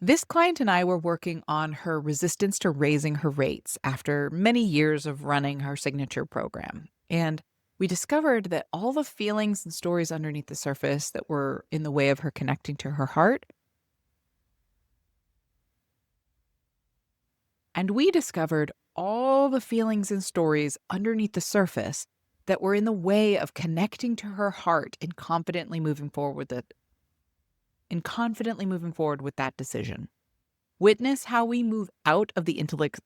This client and I were working on her resistance to raising her rates after many years of running her signature program. And we discovered that all the feelings and stories underneath the surface that were in the way of her connecting to her heart. And we discovered all the feelings and stories underneath the surface that were in the way of connecting to her heart and confidently moving forward with that decision. Witness how we move out of the intellect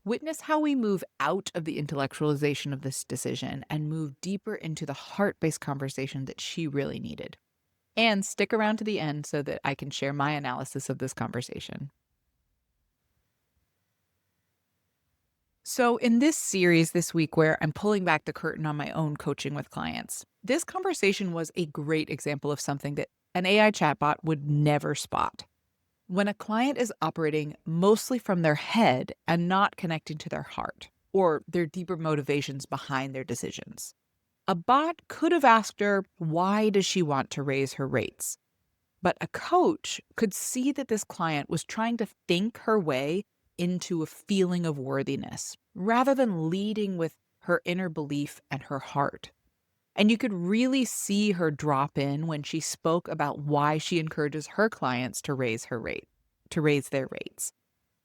Witness how we move out of the intellectualization of this decision and move deeper into the heart-based conversation that she really needed. And stick around to the end so that I can share my analysis of this conversation. So, in this series this week, where I'm pulling back the curtain on my own coaching with clients, this conversation was a great example of something that an AI chatbot would never spot. When a client is operating mostly from their head and not connecting to their heart or their deeper motivations behind their decisions, a bot could have asked her, why does she want to raise her rates? But a coach could see that this client was trying to think her way into a feeling of worthiness rather than leading with her inner belief and her heart. And you could really see her drop in when she spoke about why she encourages her clients to raise their rates.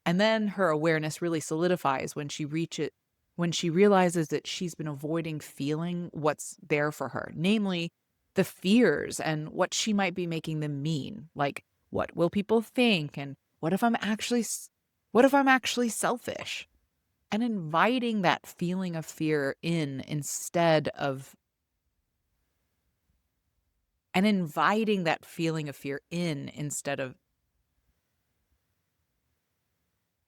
And then her awareness really solidifies when she realizes that she's been avoiding feeling what's there for her, namely the fears and what she might be making them mean, like what will people think and what if I'm actually selfish? And inviting that feeling of fear in instead of and inviting that feeling of fear in instead of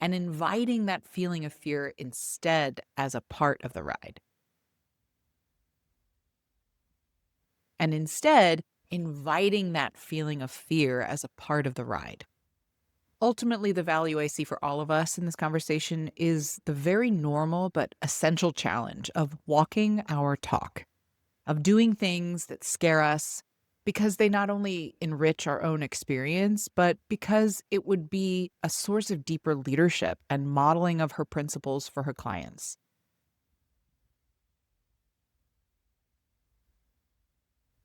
and inviting that feeling of fear instead as a part of the ride. And instead, inviting that feeling of fear as a part of the ride. Ultimately, the value I see for all of us in this conversation is the very normal but essential challenge of walking our talk, of doing things that scare us because they not only enrich our own experience, but because it would be a source of deeper leadership and modeling of her principles for her clients.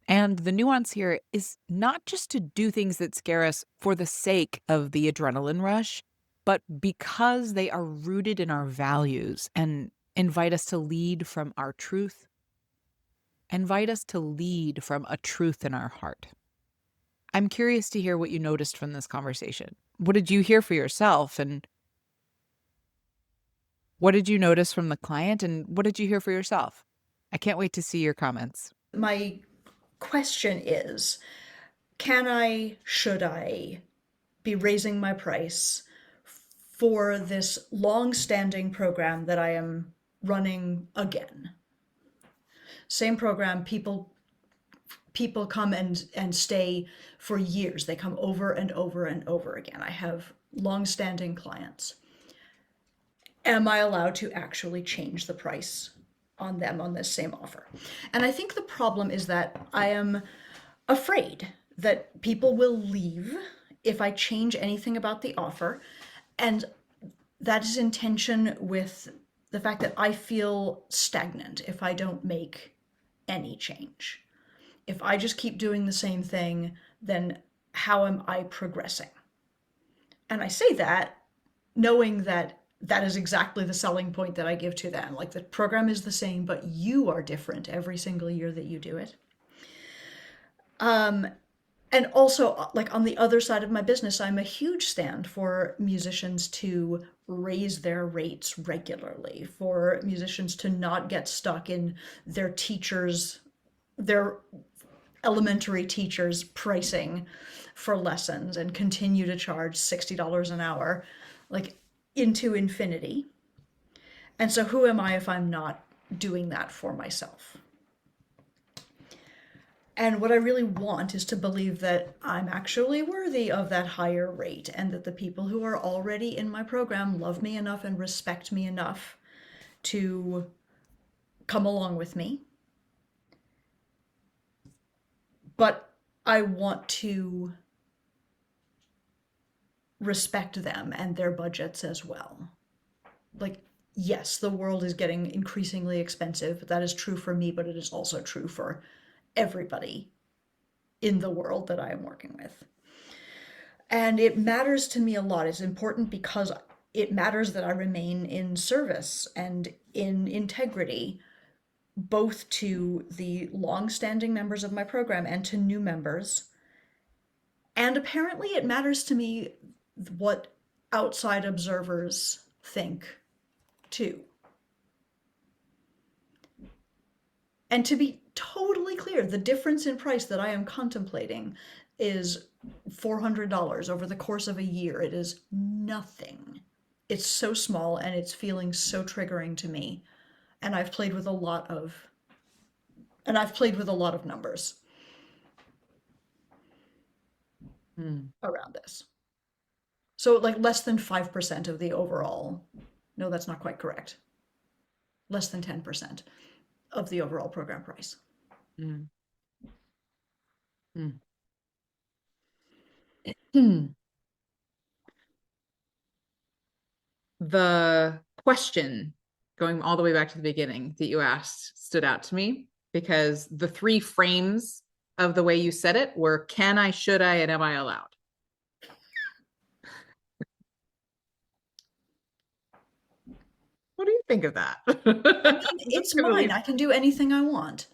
And the nuance here is not just to do things that scare us for the sake of the adrenaline rush, but because they are rooted in our values and invite us to lead from our truth, invite us to lead from a truth in our heart. I'm curious to hear what you noticed from this conversation. What did you hear for yourself? And what did you notice from the client? And what did you hear for yourself? I can't wait to see your comments. My question is, should I be raising my price for this long-standing program that I am running again? Same program, people come and stay for years. They come over and over and over again. I have long-standing clients. Am I allowed to actually change the price on them on this same offer? And I think the problem is that I am afraid that people will leave if I change anything about the offer. And that is in tension with the fact that I feel stagnant if I don't make any change. If I just keep doing the same thing, then how am I progressing? And I say that knowing that that is exactly the selling point that I give to them. Like, the program is the same, but you are different every single year that you do it. And also, like, on the other side of my business, I'm a huge stand for musicians to raise their rates regularly, for musicians to not get stuck in their elementary teachers pricing for lessons and continue to charge $60 an hour, like, into infinity. And so who am I if I'm not doing that for myself? And what I really want is to believe that I'm actually worthy of that higher rate and that the people who are already in my program love me enough and respect me enough to come along with me. But I want to respect them and their budgets as well. Like, yes, the world is getting increasingly expensive, but that is true for me, but it is also true for everybody in the world that I am working with. And it matters to me a lot. It's important because it matters that I remain in service and in integrity, both to the long-standing members of my program and to new members. And apparently, it matters to me what outside observers think too. And to be totally clear, the difference in price that I am contemplating is $400 over the course of a year. It is nothing. It's so small and it's feeling so triggering to me. And I've played with a lot of numbers Hmm. around this. So like less than 5% of the overall, no, that's not quite correct. Less than 10% of the overall program price. Mm. Mm. Hmm. The question, going all the way back to the beginning, that you asked stood out to me because the three frames of the way you said it were can I, should I, and am I allowed? What do you think of that? I mean, I'm just it's gonna mine. leave. I can do anything I want.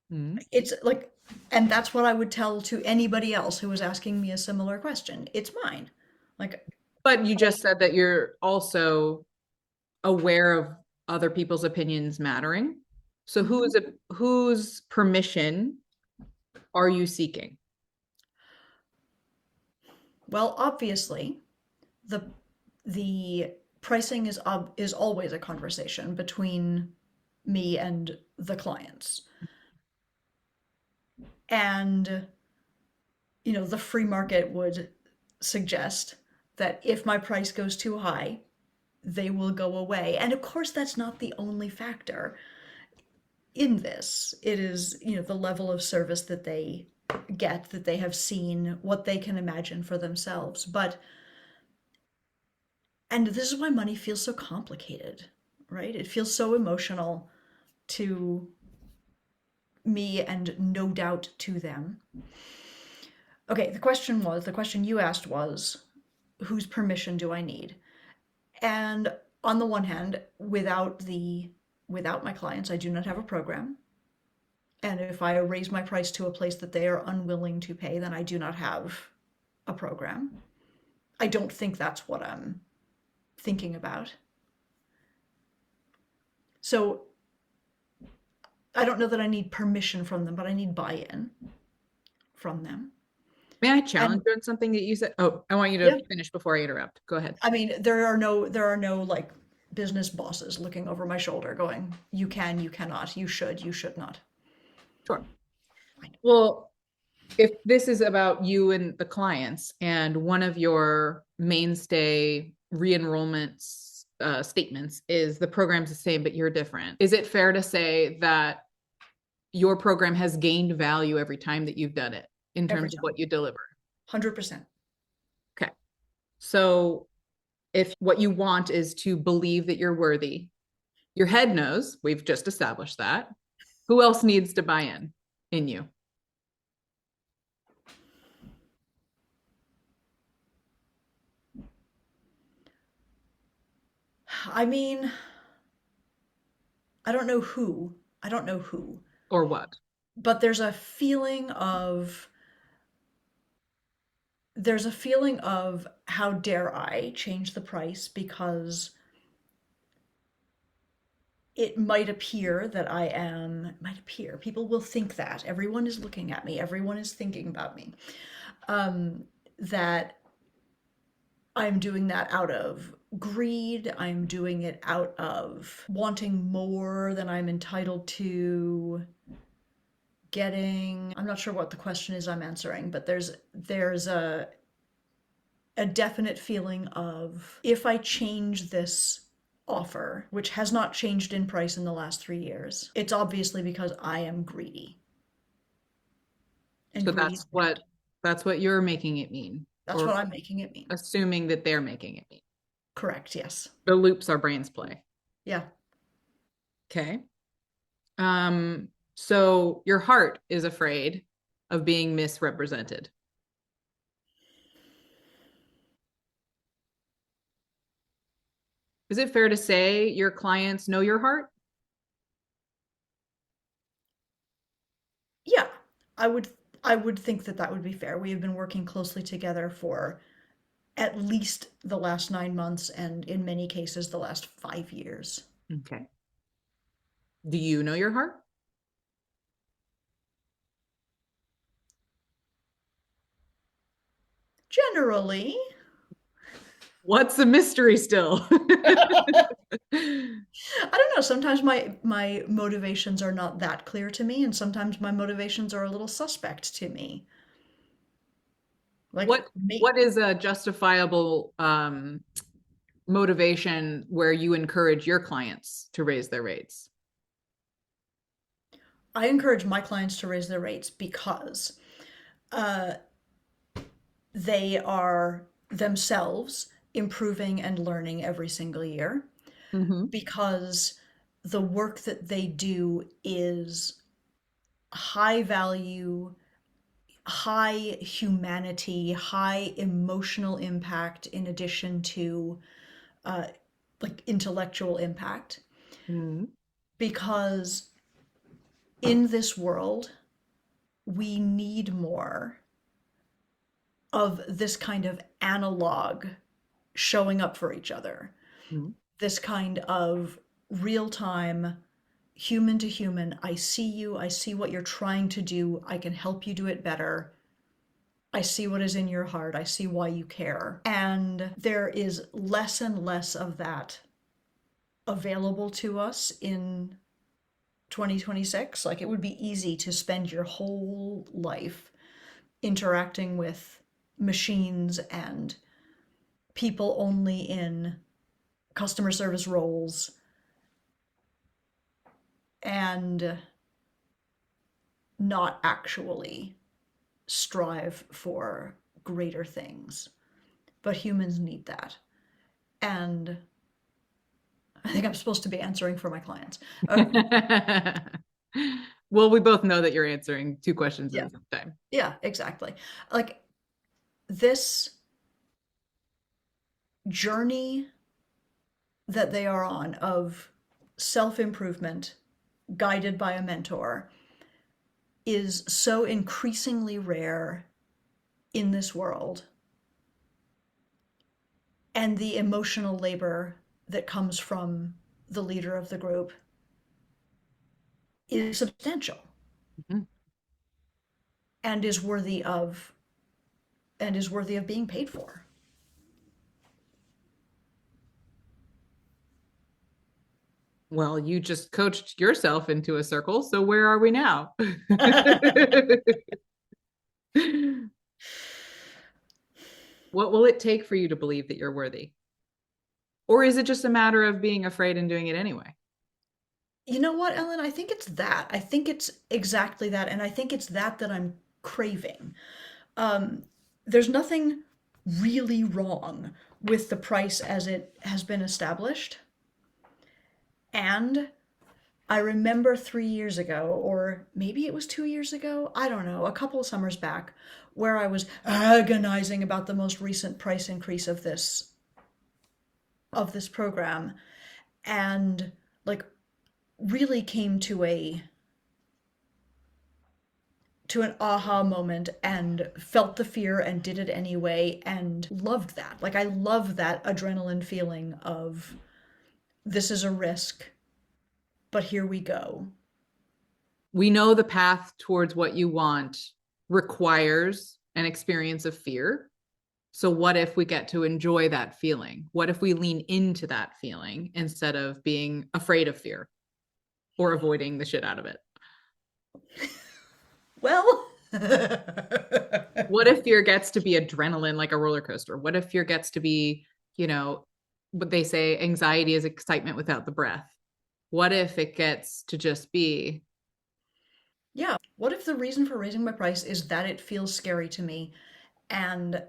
Hmm. It's like, and that's what I would tell to anybody else who was asking me a similar question. It's mine. Like, But you just said that you're also aware of other people's opinions mattering. So mhm. whose permission are you seeking? Well, obviously, the the pricing is always a conversation between me and the clients. And the free market would suggest that if my price goes too high, they will go away. And of course, that's not the only factor in this. It is, the level of service that they get, that they have seen, what they can imagine for themselves. And this is why money feels so complicated, right? It feels so emotional to me and no doubt to them. Okay, the question you asked was, whose permission do I need? And on the one hand, without my clients, I do not have a program. And if I raise my price to a place that they are unwilling to pay, then I do not have a program. I don't think that's what I'm thinking about. So I don't know that I need permission from them, but I need buy in from them. May I challenge And you on something that you said? Oh, I want you yeah, to finish before I interrupt. Go ahead. I mean, there are no like business bosses looking over my shoulder going, you can, you cannot, you should not. Sure. Well, if this is about you and the clients, and one of your mainstay re-enrollment statements is the program's the same, but you're different, is it fair to say that your program has gained value every time that you've done it in Every terms of time. what you deliver? 100%. Okay. So if what you want is to believe that you're worthy, your head knows, we've just established that. Who else needs to buy in you? I mean, I don't know who. I don't know who. Or what? But there's a feeling of how dare I change the price because it might appear that might appear, people will think that everyone is looking at me, everyone is thinking about me, um, that I'm doing that out of greed, I'm doing it out of wanting more than I'm entitled to getting. I'm not sure what the question is I'm answering, but there's a definite feeling of, if I change this offer, which has not changed in price in the last 3 years, it's obviously because I am greedy. And So greedy is that's bad. what you're making it mean. That's or what I'm making it mean. assuming that they're making it mean. Correct, yes. The loops our brains play. Yeah. Okay. So your heart is afraid of being misrepresented. Is it fair to say your clients know your heart? Yeah. I would I would think that that would be fair. We have been working closely together for at least the last 9 months, and in many cases, the last 5 years. Okay. Do you know your heart? Generally, What's the mystery still? I don't know. Sometimes my motivations are not that clear to me, and sometimes my motivations are a little suspect to me. Like what me, what is a justifiable motivation where you encourage your clients to raise their rates? I encourage my clients to raise their rates because uh, they are themselves improving and learning every single year. Mm-hmm. Because the work that they do is high value, high humanity, high emotional impact, in addition to uh, like intellectual impact. Mm-hmm. Because in this world, we need more of this kind of analog showing up for each other, this kind of real time, human to human. I see you. I see what you're trying to do. I can help you do it better. I see what is in your heart. I see why you care. And there is less and less of that available to us in 2026. Like, it would be easy to spend your whole life interacting with machines and people only in customer service roles and not actually strive for greater things. But humans need that. And I think I'm supposed to be answering for my clients. Well, we both know that you're answering two questions at Yeah, the same time. yeah, exactly. Like, this journey that they are on of self improvement, guided by a mentor, is so increasingly rare in this world. And the emotional labor that comes from the leader of the group is substantial Mhm. and is worthy of being paid for. Well, you just coached yourself into a circle. So where are we now? What will it take for you to believe that you're worthy? Or is it just a matter of being afraid and doing it anyway? You know what, Ellen? I think it's that. I think it's exactly that. And I think it's that I'm craving. Um, there's nothing really wrong with the price as it has been established. And I remember 3 years ago, or maybe it was 2 years ago, I don't know, a couple of summers back, where I was agonizing about the most recent price increase of this program, and like really came to an aha moment and felt the fear and did it anyway and loved that. Like, I love that adrenaline feeling of this is a risk, but here we go. We know the path towards what you want requires an experience of fear. So, what if we get to enjoy that feeling? What if we lean into that feeling instead of being afraid of fear or avoiding the shit out of it? Well, What if fear gets to be adrenaline like a roller coaster? What if fear gets to be, you know, what they say anxiety is excitement without the breath? What if it gets to just be, yeah, what if the reason for raising my price is that it feels scary to me, and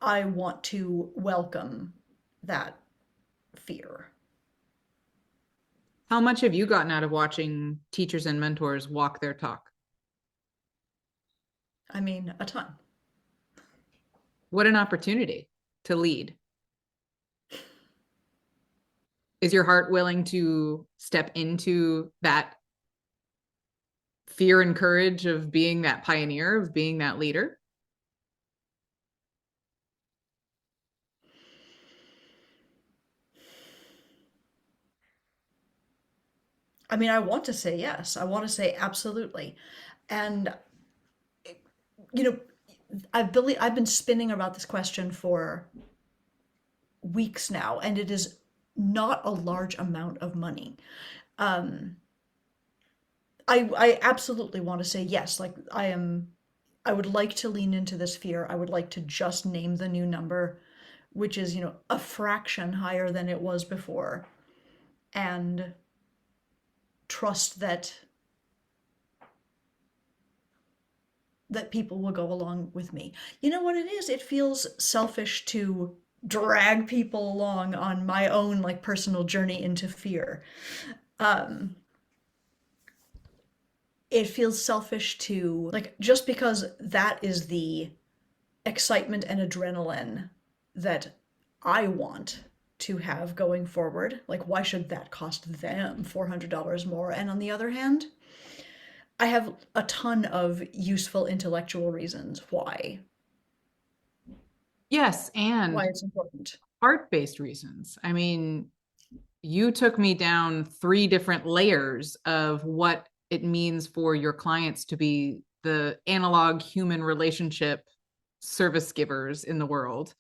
I want to welcome that fear. How much have you gotten out of watching teachers and mentors walk their talk? I mean, a ton. What an opportunity to lead. Is your heart willing to step into that fear and courage of being that pioneer, of being that leader? I mean, I want to say yes. I want to say absolutely. And, you know, I've been spinning about this question for weeks now, and it is not a large amount of money. Um, I absolutely want to say yes. Like I would like to lean into this fear. I would like to just name the new number, which is, a fraction higher than it was before, and trust that people will go along with me. You know what it is? It feels selfish to drag people along on my own like personal journey into fear. Um, it feels selfish to like just because that is the excitement and adrenaline that I want to have going forward. Like, why should that cost them $400 more? And on the other hand, I have a ton of useful intellectual reasons Yes, why and it's important. heart-based reasons. I mean, you took me down three different layers of what it means for your clients to be the analog human relationship service givers in the world.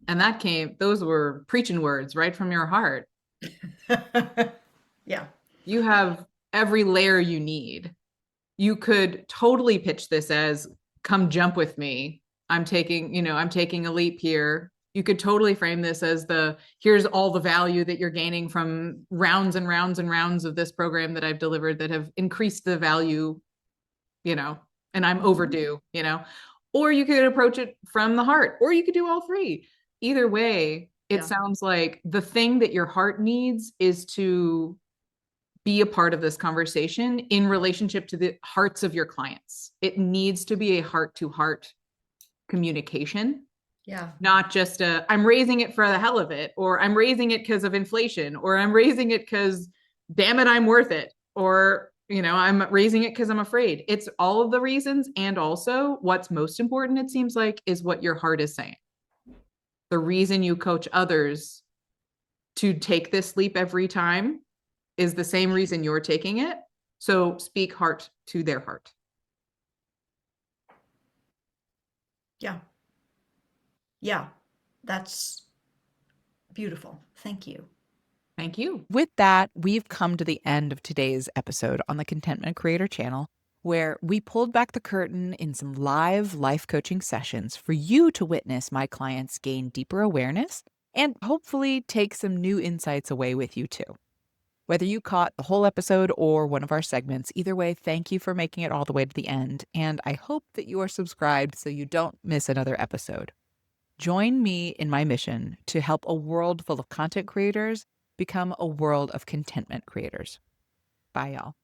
And those were preaching words right from your heart. Yeah. You have every layer you need. You could totally pitch this as come jump with me. I'm taking a leap here. You could totally frame this as here's all the value that you're gaining from rounds and rounds and rounds of this program that I've delivered that have increased the value, you know, and I'm Mhm. overdue. Or you could approach it from the heart, or you could do all three. Either way, it Yeah. sounds like the thing that your heart needs is to be a part of this conversation in relationship to the hearts of your clients. It needs to be a heart to heart communication, Yeah. not just I'm raising it for the hell of it, or I'm raising it because of inflation, or I'm raising it because damn it, I'm worth it, or I'm raising it because I'm afraid. It's all of the reasons. And also, what's most important, it seems like, is what your heart is saying. The reason you coach others to take this leap every time is the same reason you're taking it. So speak heart to their heart. Yeah. Yeah. That's beautiful. Thank you. Thank you. With that, we've come to the end of today's episode on the Contentment Creator channel, where we pulled back the curtain in some live life coaching sessions for you to witness my clients gain deeper awareness and hopefully take some new insights away with you too. Whether you caught the whole episode or one of our segments, either way, thank you for making it all the way to the end. And I hope that you are subscribed so you don't miss another episode. Join me in my mission to help a world full of content creators become a world of contentment creators. Bye, y'all.